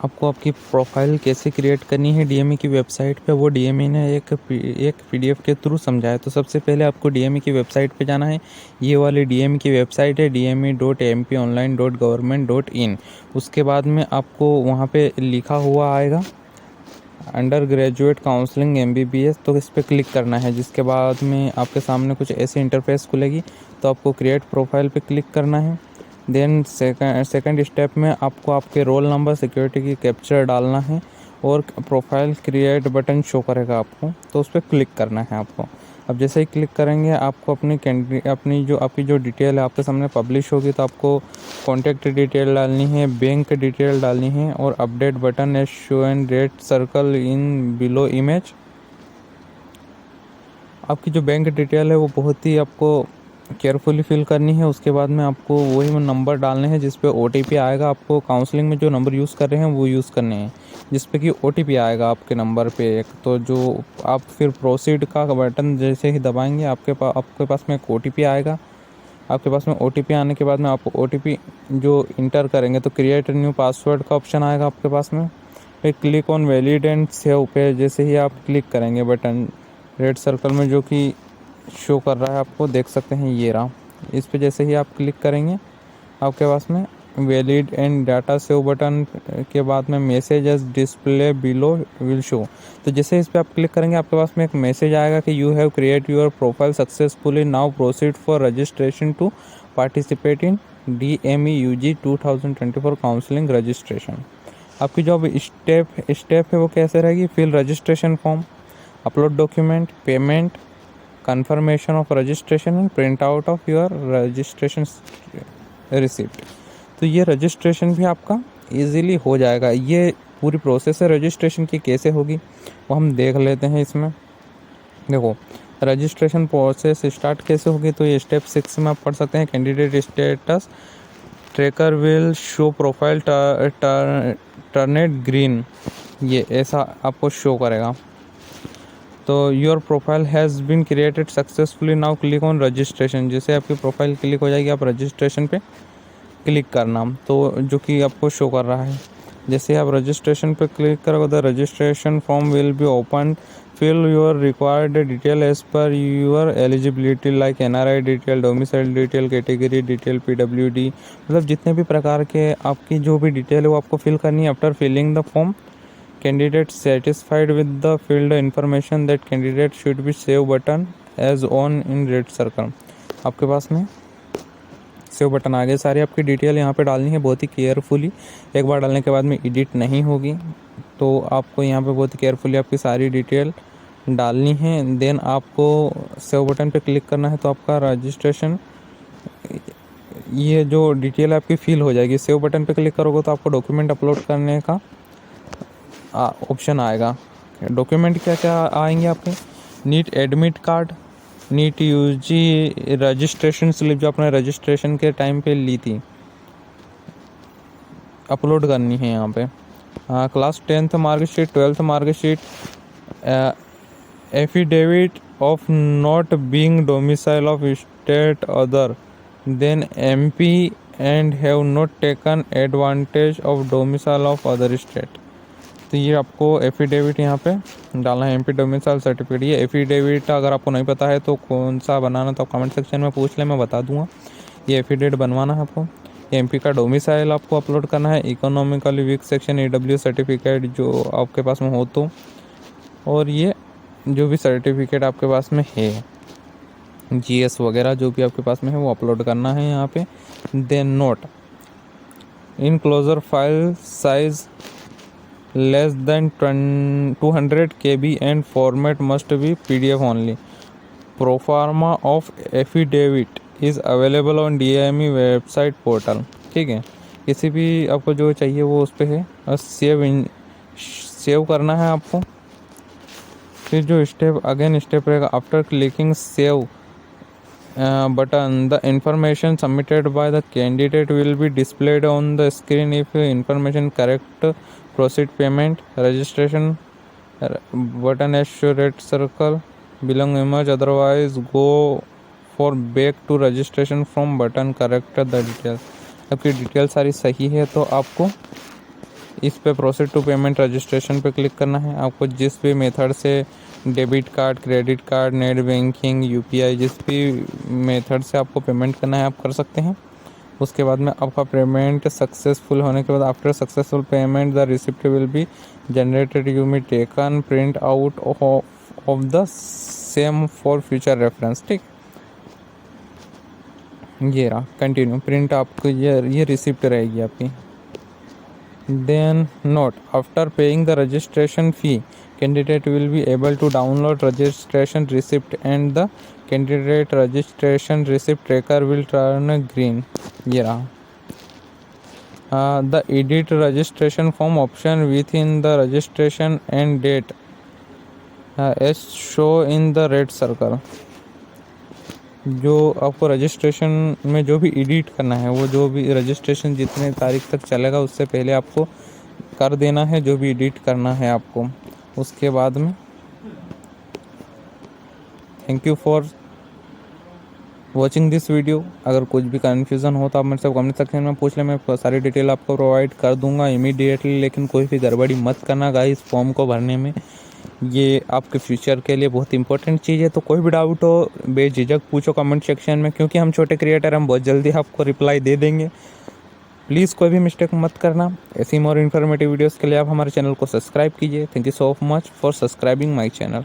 आपको आपकी प्रोफाइल कैसे क्रिएट करनी है डीएमई की वेबसाइट पे, वो डीएमई ने एक पीडीएफ के थ्रू समझाया। तो सबसे पहले आपको डीएमई की वेबसाइट पे जाना है। ये वाली डीएमई की वेबसाइट है dme.mponline.government.in। उसके बाद में आपको वहाँ पे लिखा हुआ आएगा अंडर ग्रेजुएट काउंसलिंग एमबीबीएस, तो इस पर क्लिक करना है। जिसके बाद में आपके सामने कुछ ऐसी इंटरफेस खुलेगी, तो आपको क्रिएट प्रोफाइल पे क्लिक करना है। देन सेकंड स्टेप में आपको आपके रोल नंबर, सिक्योरिटी की कैप्चर डालना है और प्रोफाइल क्रिएट बटन शो करेगा आपको, तो उस पर क्लिक करना है आपको। अब जैसे ही क्लिक करेंगे आपको अपनी जो आपकी जो डिटेल है आपके सामने पब्लिश होगी। तो आपको कॉन्टैक्ट डिटेल डालनी है, बैंक डिटेल डालनी है और update button as show and red circle in below image. आपकी जो बैंक डिटेल है वो बहुत ही आपको केयरफुली फिल करनी है। उसके बाद में आपको वही नंबर डालने हैं जिस पे ओटीपी आएगा। आपको काउंसलिंग में जो नंबर यूज़ कर रहे हैं वो यूज़ करने हैं जिस पे कि ओटीपी आएगा आपके नंबर पे एक। तो जो आप फिर प्रोसीड का बटन जैसे ही दबाएंगे आपके पास में एक ओटीपी आएगा। आपके पास में ओटीपी आने के बाद में आप ओटीपी जो इंटर करेंगे तो क्रिएट न्यू पासवर्ड का ऑप्शन आएगा आपके पास में। फिर click on valid and save पे जैसे ही आप क्लिक करेंगे बटन रेड सर्कल में जो कि शो कर रहा है आपको देख सकते हैं, ये रहा। इस पे जैसे ही आप क्लिक करेंगे आपके पास में valid and data save button के बाद में message as display below will show. तो जैसे इस पे आप क्लिक करेंगे आपके पास में एक मैसेज आएगा कि you have create your profile successfully, now proceed for registration to participate in DME-UG 2024 counselling registration. आपकी जो अब स्टेप है वो कैसे रहेगी, fill registration form, upload document, payment, confirmation of registration and print out of your registration receipt. तो ये registration भी आपका इजीली हो जाएगा। ये पूरी प्रोसेस है रजिस्ट्रेशन की कैसे होगी वो हम देख लेते हैं। इसमें देखो रजिस्ट्रेशन प्रोसेस स्टार्ट कैसे होगी, तो ये स्टेप 6 में आप पढ़ सकते हैं। Candidate status tracker will show profile turned green, ये ऐसा आपको शो करेगा। तो your profile has been created successfully, now click on registration. जैसे आपकी प्रोफाइल क्लिक हो जाएगी आप रजिस्ट्रेशन पे क्लिक करना, तो जो कि आपको शो कर रहा है। जैसे आप रजिस्ट्रेशन पे क्लिक करोगे the registration form will be open, fill your required detail as per your eligibility like NRI detail, domicile detail, category detail, PWD, मतलब जितने भी प्रकार के आपकी जो भी डिटेल है वो आपको फिल करनी है। After filling the form candidate satisfied with the filled information that candidate should be save button as on in red circle। आपके पास में सेव बटन आ गए। सारी आपकी डिटेल यहाँ पे डालनी है बहुत ही केयरफुली। एक बार डालने के बाद में एडिट नहीं होगी, तो आपको यहाँ पे बहुत ही केयरफुली आपकी सारी डिटेल डालनी है। देन आपको सेव बटन पे क्लिक करना है, तो आपका रजिस्ट्रेशन ये जो डिटेल आपकी फिल हो जाएगी। सेव बटन पे क्लिक करोगे तो आपको डॉक्यूमेंट अपलोड करने का ऑप्शन आएगा। डॉक्यूमेंट क्या क्या आएंगे आपके, NEET admit card, NEET UG registration slip जो आपने रजिस्ट्रेशन के टाइम पे ली थी अपलोड करनी है यहाँ पे। Class 10th marksheet, 12th marksheet, affidavit of not being domicile of state other than MP and have not taken advantage of domicile of other state. तो ये आपको एफिडेविट यहाँ पे डालना है, MP डोमिसाइल सर्टिफिकेट। ये एफिडेविट अगर आपको नहीं पता है तो कौन सा बनाना, तो आप कमेंट सेक्शन में पूछ लें, मैं बता दूंगा। ये एफिडेविट बनवाना है आपको। MP का डोमिसाइल आपको अपलोड करना है। Economically weak section EW certificate जो आपके पास में हो तो, और ये जो भी सर्टिफिकेट आपके पास में है GS वगैरह जो भी आपके पास में है वो अपलोड करना है यहाँ पे। Then note enclosure file size less than 200 KB and format must be PDF only. Proforma of affidavit is available on DME website portal। ठीक है, किसी भी आपको जो चाहिए वो उस पर है और सेव करना है आपको। फिर जो स्टेप रहेगा, after clicking save button the information submitted by the candidate will be displayed on the screen. If information correct, proceed payment, registration button as show red circle belong image, otherwise go for back to registration from button correct the details। आपकी detail सारी सही है तो आपको इस पे proceed to payment registration पे click करना है। आपको जिस भी मेथड से debit card, credit card, net banking, UPI, जिस भी मेथड से आपको पेमेंट करना है आप कर सकते हैं। उसके बाद में आपका पेमेंट सक्सेसफुल होने के बाद after successful payment the receipt will be generated, you may taken print out of the same for future reference. ठीक, ये रहा कंटिन्यू प्रिंट, आपको ये रिसिप्ट रहेगी आपकी। Then note, after paying the registration fee candidate will be able to download registration receipt and the candidate registration receipt tracker will turn green. ये रहा the edit registration form option within the registration end date as show in the red circle. जो आपको registration में जो भी edit करना है, वो जो भी रजिस्ट्रेशन जितने तारीख तक चलेगा उससे पहले आपको कर देना है जो भी एडिट करना है आपको। उसके बाद में thank you for watching this video. अगर कुछ भी कन्फ्यूज़न हो तो आप मेरे से कमेंट सेक्शन में पूछ लें, मैं सारी डिटेल आपको प्रोवाइड कर दूंगा इमीडिएटली। लेकिन कोई भी गड़बड़ी मत करना गाइस फॉर्म को भरने में, ये आपके फ्यूचर के लिए बहुत इंपॉर्टेंट चीज़ है। तो कोई भी डाउट हो बेझिझक पूछो कमेंट सेक्शन में, क्योंकि हम छोटे क्रिएटर हम बहुत जल्दी आपको रिप्लाई दे देंगे। प्लीज़ कोई भी मिस्टेक मत करना। ऐसी और इन्फॉर्मेटिव वीडियोस के लिए आप हमारे चैनल को सब्सक्राइब कीजिए। Thank you so much for subscribing my channel.